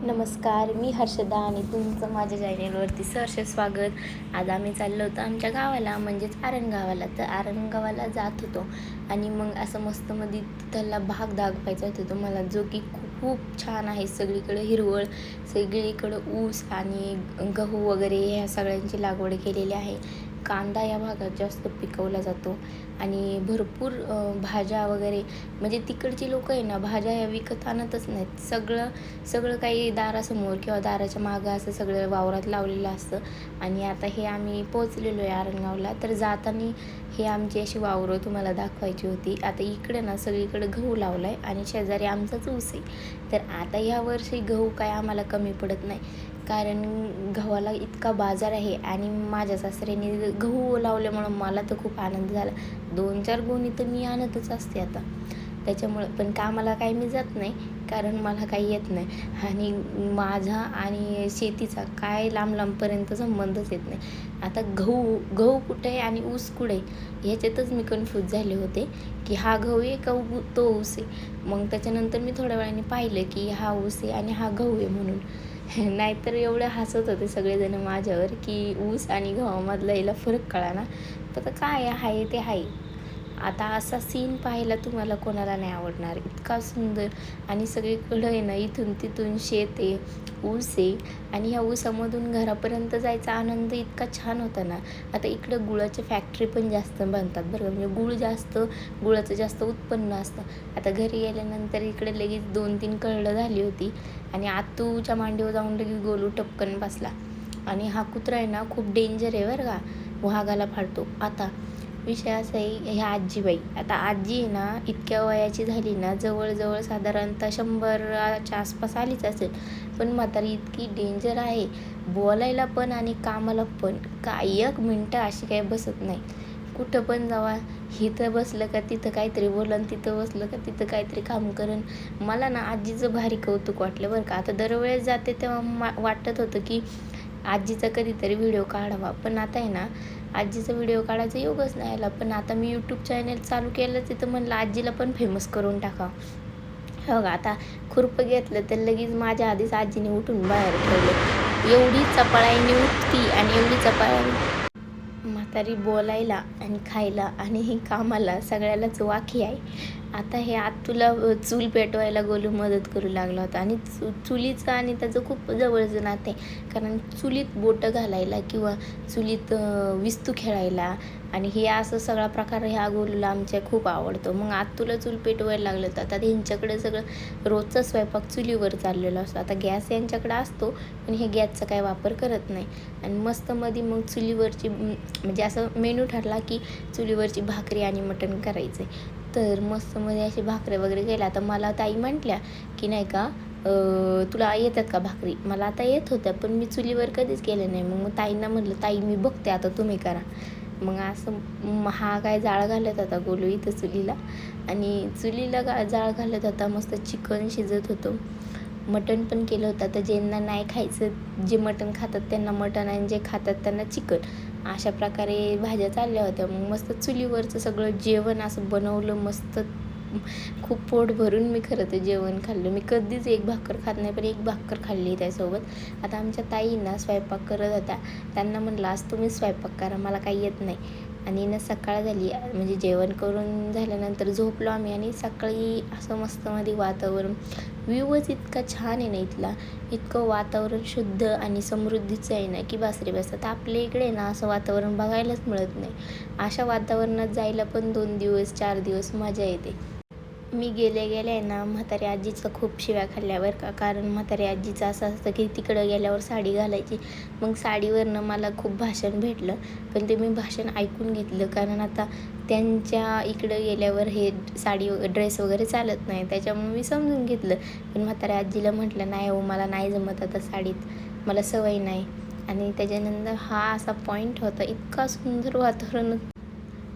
नमस्कार, मी हर्षदा आणि तुमचं माझ्या चॅनेलवरती सहर्ष स्वागत. आज आम्ही चाललो होतो आमच्या गावाला, म्हणजेच आरण गावाला. तर आरण गावाला जात होतो आणि मग असं मस्त मध्ये तिथला भाग दाखवायचा होता तो मला, जो की खूप छान आहे. सगळीकडे हिरवळ, सगळीकडं ऊस आणि गहू वगैरे ह्या सगळ्यांची लागवड केलेली आहे. कांदा या भागात जास्त पिकवला जातो आणि भरपूर भाज्या वगैरे, म्हणजे तिकडची लोक आहे ना, भाज्या ह्या विकत आणतच नाहीत. सगळं काही दारासमोर किंवा दाराच्या मागं असं सगळं वावरात लावलेलं असतं. आणि आता हे आम्ही पोचलेलो आहे आरणगावला. तर जाताना हे आमची अशी वावरं तुम्हाला दाखवायची होती. आता इकडे ना सगळीकडे गहू लावला आहे आणि शेजारी आमचाच ऊस आहे. तर आता ह्या वर्षी गहू काय आम्हाला कमी पडत नाही, कारण गव्हाला इतका बाजार आहे. आणि माझ्या सासऱ्याने गहू लावल्यामुळं मला तर खूप आनंद झाला. 2-4 गोणी तर मी आणतच असते आता. त्याच्यामुळं पण कामाला काही मी जात नाही, कारण मला काही येत नाही. आणि माझा आणि शेतीचा काय लांबपर्यंत संबंधच येत नाही. आता गहू कुठे आहे आणि ऊस कुठे आहे ह्याच्यातच मी कन्फ्यूज झाले होते, की हा गहू आहे का तो ऊस आहे. मग त्याच्यानंतर मी थोड्या वेळाने पाहिलं की हा ऊस आहे आणि हा गहू आहे म्हणून. नाहीतर एवढं हसत होते सगळेजण माझ्यावर की ऊस आणि गव्हामधला याला फरक कळाना. तर काय आहे ते आहे. आता असा सीन पाहायला तुम्हाला कोणाला नाही आवडणार, इतका सुंदर. आणि सगळीकडं आहे ना, इथून तिथून शेत आहे, ऊस आहे. आणि ह्या ऊसामधून घरापर्यंत जायचा आनंद इतका छान होता ना. आता इकडं गुळाची फॅक्टरी पण जास्त बनतात बरं का, म्हणजे गुळाचं जास्त उत्पन्न असतं. आता घरी गेल्यानंतर इकडे लगेच 2-3 कळलं झाली होती आणि आतूच्या मांडीवर जाऊन लगेच गोलू टपकन बसला. आणि हा कुत्रा आहे ना, खूप डेंजर आहे बरं का, वाघाला फाडतो. आता विषय असा आहे, ह्या आजीबाई, आता आजी आहे ना इतक्या वयाची झाली ना, जवळजवळ साधारणतः 100च्या आसपास आलीच असेल. पण म्हातारी इतकी डेंजर आहे, बोलायला पण आणि कामाला पण. काय 1 मिनटं अशी काही बसत नाही. कुठं पण जावा, इथं बसलं का तिथं काहीतरी बोलन, तिथं बसलं का तिथं काहीतरी काम करण. मला ना आजीचं भारी कौतुक वाटलं बरं का. आता दरवेळेस जाते तेव्हा वाटत होतं की आजीचा कधीतरी व्हिडिओ काढावा, पण आता आहे ना आजीचा व्हिडिओ काढायचा योगच नाही आला. पण आता मी यूट्यूब चॅनल चालू केलं, तिथं म्हणलं आजीला पण फेमस करून टाका. हो का, आता खुरपं घेतलं तर लगेच माझ्या आधीच आजीने उठून बाहेर ठेवलं. एवढी चपळाईने उठती आणि एवढी चपळाईने म्हातारी बोलायला आणि खायला आणि कामाला सगळ्यालाच वाकी आहे. आता हे तुला चूल पेटवायला गोलू मदत करू लागला होता. आणि चुलीचं आणि त्याचं खूप जवळचं नातं आहे, कारण चुलीत बोटं घालायला किंवा चुलीत विस्तू खेळायला आणि हे असं सगळा प्रकार ह्या गोलूला आमच्या खूप आवडतो. मग तुला चूल पेटवायला लागलं तर आता यांच्याकडे सगळं रोजचा स्वयंपाक चुलीवर चाललेला असतो. आता गॅस यांच्याकडे असतो, पण हे गॅसचा काही वापर करत नाही. आणि मस्त मध्ये मग चुलीवरची, म्हणजे असं मेनू ठरला की चुलीवरची भाकरी आणि मटण करायचं आहे. तर मस्त मध्ये असे भाकऱ्या वगैरे केल्या. आता मला ताई म्हटल्या की नाही का, तुला येतात का भाकरी. मला आता येत होत्या, पण मी चुलीवर कधीच केलं नाही. मग ताईंना म्हटलं, ताई मी बघते, आता तुम्ही करा. मग असं हा काय जाळ घालत होता गोलू इथं चुलीला, आणि चुलीला जाळ घालत होता. मस्त चिकन शिजत होतं, मटण पण केलं होतं. तर ज्यांना नाही खायचं, जे मटण खातात त्यांना मटण आणि जे खातात त्यांना चिकन, अशा प्रकारे भाज्या चालल्या होत्या. मग मस्त चुलीवरचं सगळं जेवण असं बनवलं मस्त. खूप पोट भरून मी खरं तर जेवण खाल्लं. मी कधीच एक भाकर खात नाही, पण एक भाकर खाल्ली त्यासोबत. आता आमच्या ताईंना स्वयंपाक करत होत्या, त्यांना म्हटलं आज तुम्ही स्वयंपाक करा, मला काही येत नाही. आणि ना सकाळ झाली, म्हणजे जेवण करून झाल्यानंतर झोपलो आम्ही. आणि सकाळी असं मस्त मध्ये वातावरण, व्ह्यूच इतका छान आहे ना इथला, इतकं वातावरण शुद्ध आणि समृद्धीचं आहे ना की बस रे बस. आता आपल्या इकडे ना असं वातावरण बघायलाच मिळत नाही. अशा वातावरणात जायला पण 2 दिवस 4 दिवस मजा येते. मी गेले ना म्हातारी आजीचं खूप शिव्या खाल्ल्यावर का, कारण म्हातारी आजीचं असं असतं की तिकडं गेल्यावर साडी घालायची. मग साडीवरनं मला खूप भाषण भेटलं, पण ते मी भाषण ऐकून घेतलं, कारण आता त्यांच्या इकडं गेल्यावर हे साडी ड्रेस वगैरे चालत नाही, त्याच्यामुळे मी समजून घेतलं. पण म्हाताऱ्या आजीला म्हटलं, नाही हो मला नाही जमत आता साडीत, मला सवय नाही. आणि त्याच्यानंतर हा असा पॉईंट होता, इतका सुंदर वातावरण.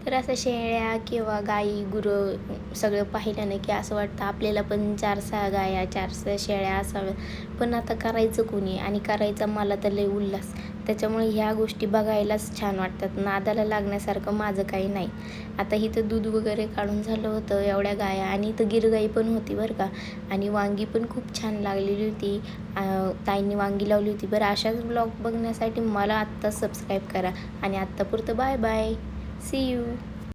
तर असं शेळ्या किंवा गाई गुरं सगळं पाहिलं नाही की असं वाटतं आपल्याला पण 4-6 गाया 4-6 शेळ्या असाव्या. पण आता करायचं कोणी आणि करायचा मला तर लय उल्हास. त्याच्यामुळे ह्या गोष्टी बघायलाच छान वाटतात. नादाला लागण्यासारखं माझं काही नाही. आता इथं दूध वगैरे काढून झालं होतं एवढ्या गाया आणि इथं गिरगाई पण होती बरं का. आणि वांगी पण खूप छान लागलेली होती. ताईंनी वांगी लावली होती. बरं अशाच ब्लॉग बघण्यासाठी मला आत्ताच सबस्क्राईब करा आणि आत्तापुरतं बाय बाय. See you.